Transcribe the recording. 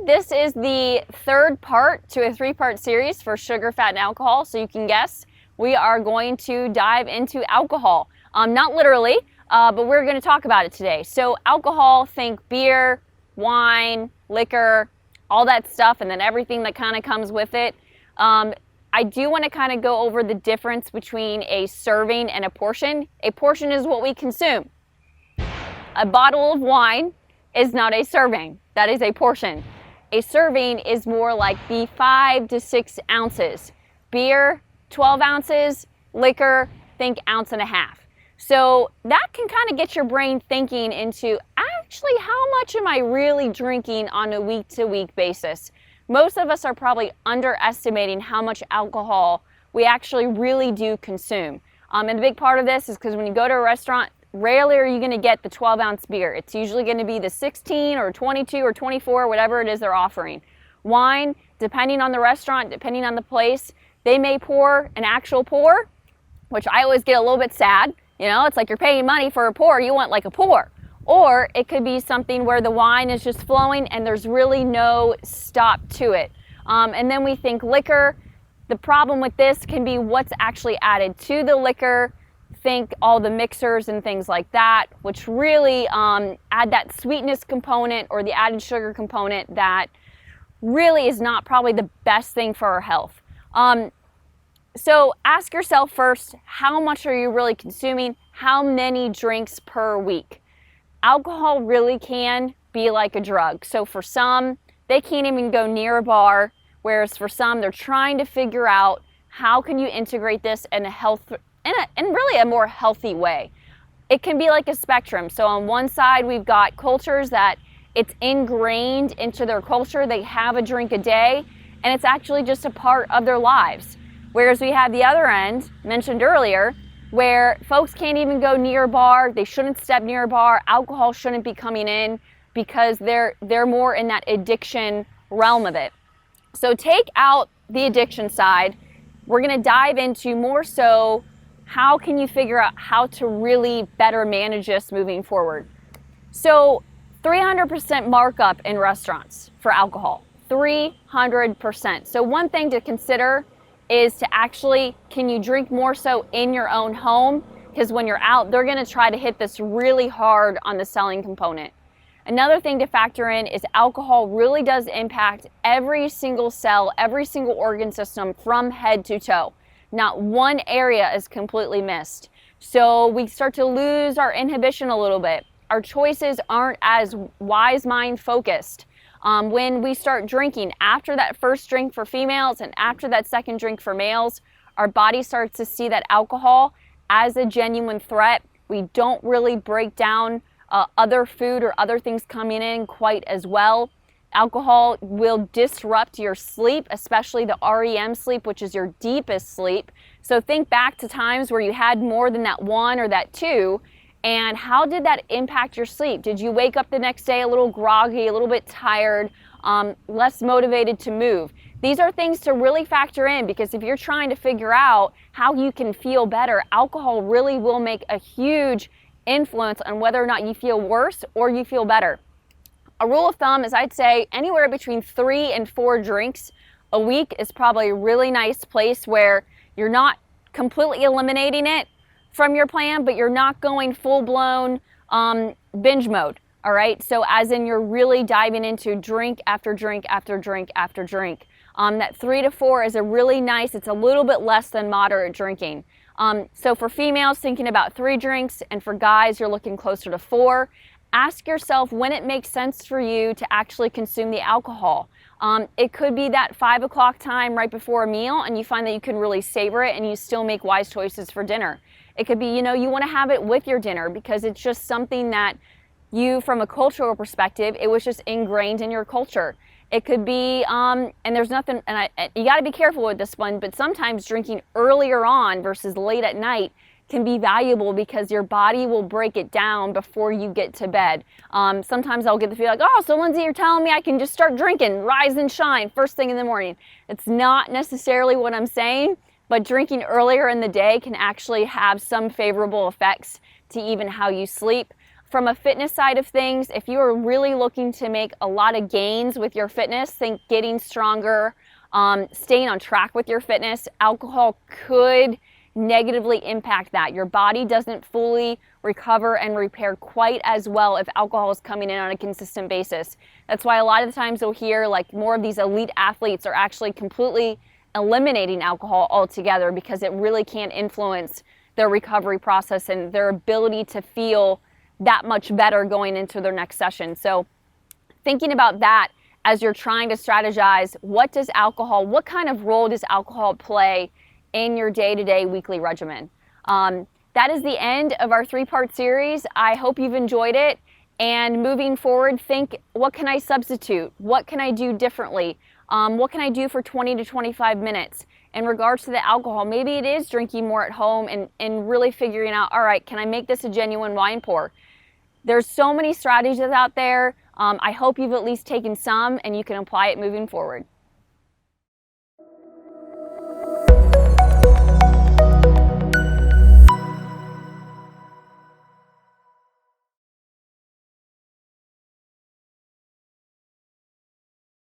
this is the third part to a three-part series for sugar, fat, and alcohol. So you can guess we are going to dive into alcohol. Not literally, but we're going to talk about it today. So alcohol, think beer, wine, liquor, all that stuff, and then everything that kind of comes with it. I do want to kind of go over the difference between a serving and a portion. A portion is what we consume. A bottle of wine is not a serving. That is a portion. A serving is more like the 5 to 6 ounces. Beer, 12 ounces. Liquor, think ounce and a half. So that can kind of get your brain thinking into, actually, how much am I really drinking on a week-to-week basis? Most of us are probably underestimating how much alcohol we actually really do consume. And a big part of this is because when you go to a restaurant, rarely are you going to get the 12-ounce beer. It's usually going to be the 16 or 22 or 24, whatever it is they're offering. Wine, depending on the restaurant, depending on the place, they may pour an actual pour, which I always get a little bit sad. You know, it's like you're paying money for a pour. You want like a pour. Or it could be something where the wine is just flowing and there's really no stop to it. And then we think liquor. The problem with this can be what's actually added to the liquor. Think all the mixers and things like that, which really add that sweetness component or the added sugar component that really is not probably the best thing for our health. So ask yourself first, how much are you really consuming? How many drinks per week? Alcohol really can be like a drug. So for some, they can't even go near a bar, whereas for some, they're trying to figure out how can you integrate this in in really a more healthy way. It can be like a spectrum. So on one side, we've got cultures that it's ingrained into their culture. They have a drink a day, and it's actually just a part of their lives. Whereas we have the other end, mentioned earlier, where folks can't even go near a bar, they shouldn't step near a bar, alcohol shouldn't be coming in because they're more in that addiction realm of it. So take out the addiction side. We're going to dive into more so how can you figure out how to really better manage this moving forward. So 300% markup in restaurants for alcohol, 300%. So one thing to consider is to actually, can you drink more so in your own home? Because when you're out, they're gonna try to hit this really hard on the selling component. Another thing to factor in is alcohol really does impact every single cell, every single organ system from head to toe. Not one area is completely missed. So we start to lose our inhibition a little bit. Our choices aren't as wise mind focused. When we start drinking, after that first drink for females and after that second drink for males, our body starts to see that alcohol as a genuine threat. We don't really break down other food or other things coming in quite as well. Alcohol will disrupt your sleep, especially the REM sleep, which is your deepest sleep. So think back to times where you had more than that 1 or that 2. And how did that impact your sleep? Did you wake up the next day a little groggy, a little bit tired, less motivated to move? These are things to really factor in, because if you're trying to figure out how you can feel better, alcohol really will make a huge influence on whether or not you feel worse or you feel better. A rule of thumb is I'd say anywhere between 3 and 4 drinks a week is probably a really nice place where you're not completely eliminating it from your plan, but you're not going full-blown binge mode, all right? So as in you're really diving into drink after drink after drink after drink. That 3 to 4 is a really nice, it's a little bit less than moderate drinking. So for females, thinking about 3 drinks, and for guys, you're looking closer to 4. Ask yourself when it makes sense for you to actually consume the alcohol. It could be that 5 o'clock time right before a meal, and you find that you can really savor it and you still make wise choices for dinner. It could be, you want to have it with your dinner because it's just something that you, from a cultural perspective, it was just ingrained in your culture. It could be, and there's nothing, and you got to be careful with this one, but sometimes drinking earlier on versus late at night can be valuable because your body will break it down before you get to bed. Sometimes I'll get the feel like, oh, so Lindsay, you're telling me I can just start drinking, rise and shine first thing in the morning. It's not necessarily what I'm saying, but drinking earlier in the day can actually have some favorable effects to even how you sleep. From a fitness side of things, if you are really looking to make a lot of gains with your fitness, think getting stronger, staying on track with your fitness, alcohol could negatively impact that. Your body doesn't fully recover and repair quite as well if alcohol is coming in on a consistent basis. That's why a lot of the times you'll hear like more of these elite athletes are actually completely eliminating alcohol altogether because it really can influence their recovery process and their ability to feel that much better going into their next session. So thinking about that as you're trying to strategize, what kind of role does alcohol play in your day-to-day weekly regimen? That is the end of our 3-part series. I hope you've enjoyed it. And moving forward, think, what can I substitute? What can I do differently? What can I do for 20 to 25 minutes? In regards to the alcohol, maybe it is drinking more at home and really figuring out, all right, can I make this a genuine wine pour? There's so many strategies out there. I hope you've at least taken some and you can apply it moving forward.